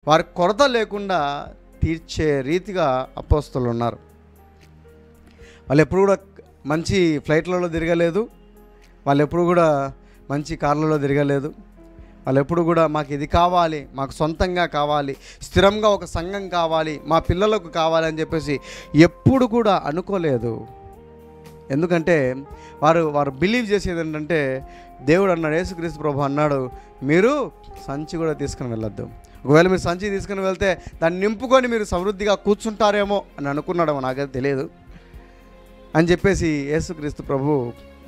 వారి కొరత లేకుండా తీర్చే రీతిగా అపోస్తలులు ఉన్నారు. వాళ్ళు ఎప్పుడు కూడా మంచి ఫ్లైట్లలో తిరగలేదు, వాళ్ళు ఎప్పుడు కూడా మంచి కార్లలో తిరగలేదు, వాళ్ళు ఎప్పుడు కూడా మాకు ఇది కావాలి, మాకు సొంతంగా కావాలి, స్థిరంగా ఒక సంఘం కావాలి, మా పిల్లలకు కావాలి అని చెప్పేసి ఎప్పుడు కూడా అనుకోలేదు. ఎందుకంటే వారు బిలీవ్ చేసేది ఏంటంటే, దేవుడు అన్నాడు, యేసుక్రీస్తు ప్రభు అన్నాడు, మీరు సంచి కూడా తీసుకుని వెళ్ళొద్దు. ఒకవేళ మీరు సంచి తీసుకుని వెళ్తే దాన్ని నింపుకొని మీరు సమృద్ధిగా కూర్చుంటారేమో అని అనుకున్నాడేమో, నాకైతే తెలియదు అని చెప్పేసి యేసుక్రీస్తు ప్రభు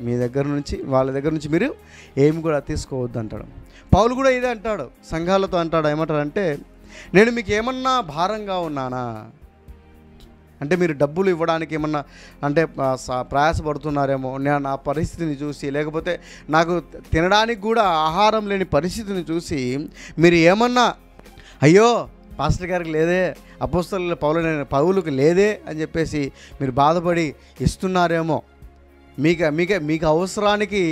మీ దగ్గర నుంచి, వాళ్ళ దగ్గర నుంచి మీరు ఏమి కూడా తీసుకోవద్దు అంటాడు. పౌలు కూడా ఇదే అంటాడు, సంఘాలతో అంటాడు. ఏమంటాడంటే, నేను మీకు ఏమన్నా భారంగా ఉన్నానా అంటే, మీరు డబ్బులు ఇవ్వడానికి ఏమన్నా అంటే ప్రయాసపడుతున్నారేమో నా పరిస్థితిని చూసి, లేకపోతే నాకు తినడానికి కూడా ఆహారం లేని పరిస్థితిని చూసి మీరు ఏమన్నా, అయ్యో పాస్టర్ గారికి లేదే, అపోస్తలుల పౌలుకి లేదే అని చెప్పేసి మీరు బాధపడి ఇస్తున్నారేమో. మీకు అవసరానికి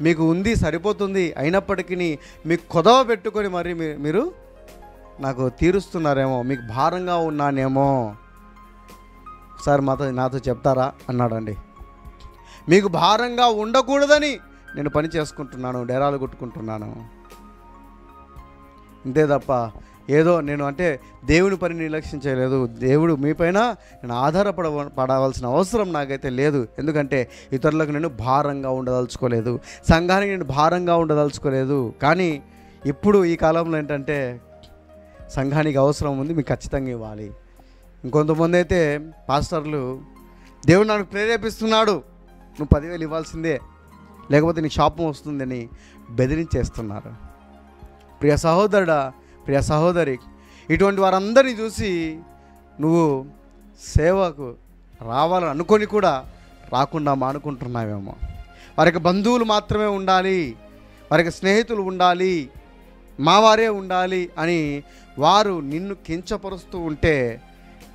మీకు ఉంది, సరిపోతుంది, అయినప్పటికీ మీకు కొదవ పెట్టుకొని మరి మీరు నాకు తీరుస్తున్నారేమో, మీకు భారంగా ఉన్నానేమో, ఒకసారి నాతో చెప్తారా అన్నాడండి. మీకు భారంగా ఉండకూడదని నేను పని చేసుకుంటున్నాను, డేరాలు కొట్టుకుంటున్నాను, ఇంతే తప్ప ఏదో నేను అంటే దేవుని పని నిర్లక్ష్యం చేయలేదు. దేవుడు మీపైన నేను ఆధారపడవలసిన అవసరం నాకైతే లేదు. ఎందుకంటే ఇతరులకు నేను భారంగా ఉండదలుచుకోలేదు, సంఘానికి నేను భారంగా ఉండదలుచుకోలేదు. కానీ ఇప్పుడు ఈ కాలంలో ఏంటంటే, సంఘానికి అవసరం ఉంది, మీకు ఖచ్చితంగా ఇవ్వాలి. ఇంకొంతమంది అయితే పాస్టర్లు, దేవుడు నాకు ప్రేరేపిస్తున్నాడు, నువ్వు 10,000 ఇవ్వాల్సిందే, లేకపోతే నీకు శాపం వస్తుందని బెదిరించేస్తున్నారు. ప్రియ సహోదరుడా, ప్రియ సహోదరి, ఇటువంటి వారందరినీ చూసి నువ్వు సేవకు రావాలని అనుకొని కూడా రాకుండా మానుకుంటున్నావేమో. వారికి బంధువులు మాత్రమే ఉండాలి, వారికి స్నేహితులు ఉండాలి, మావారే ఉండాలి అని వారు నిన్ను కించపరుస్తూ ఉంటే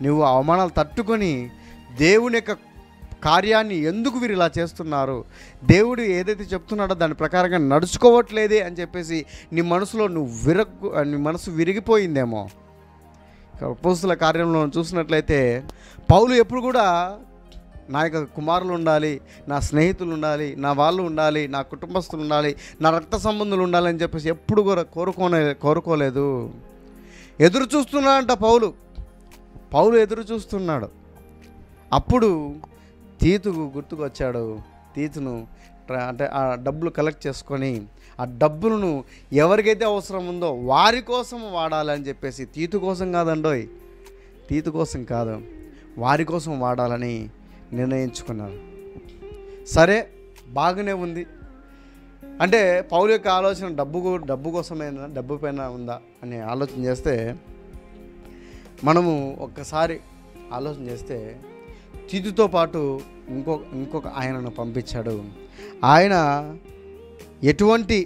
నువ్వు అవమానాలు తట్టుకొని దేవుని యొక్క కార్యాన్ని ఎందుకు వీరు ఇలా చేస్తున్నారు, దేవుడు ఏదైతే చెప్తున్నాడో దాని ప్రకారంగా నడుచుకోవట్లేదే అని చెప్పేసి నీ మనసులో నీ మనసు విరిగిపోయిందేమో. అపోస్తలుల కార్యంలో చూసినట్లయితే పౌలు ఎప్పుడు కూడా నా యొక్క కుమారులు ఉండాలి, నా స్నేహితులు ఉండాలి, నా వాళ్ళు ఉండాలి, నా కుటుంబస్తులు ఉండాలి, నా రక్త సంబంధులు ఉండాలి అని చెప్పేసి ఎప్పుడు కూడా కోరుకోలేదు. ఎదురు చూస్తున్నాడంట పౌలు ఎదురు చూస్తున్నాడు. అప్పుడు తీతుకు గుర్తుకొచ్చాడు. తీతును అంటే ఆ డబ్బులు కలెక్ట్ చేసుకొని ఆ డబ్బులను ఎవరికైతే అవసరం ఉందో వారి కోసం వాడాలని చెప్పేసి, తీతు కోసం కాదండోయ్, తీతు కోసం కాదు, వారి కోసం వాడాలని నిర్ణయించుకున్నారు. సరే, బాగానే ఉంది. అంటే పౌలు యొక్క ఆలోచన డబ్బు కోసమైనా, డబ్బు పైన ఉందా అని ఆలోచన చేస్తే, మనము ఒక్కసారి ఆలోచన చేస్తే తీతుతో పాటు ఇంకొక ఆయనను పంపించాడు. ఆయన ఎటువంటి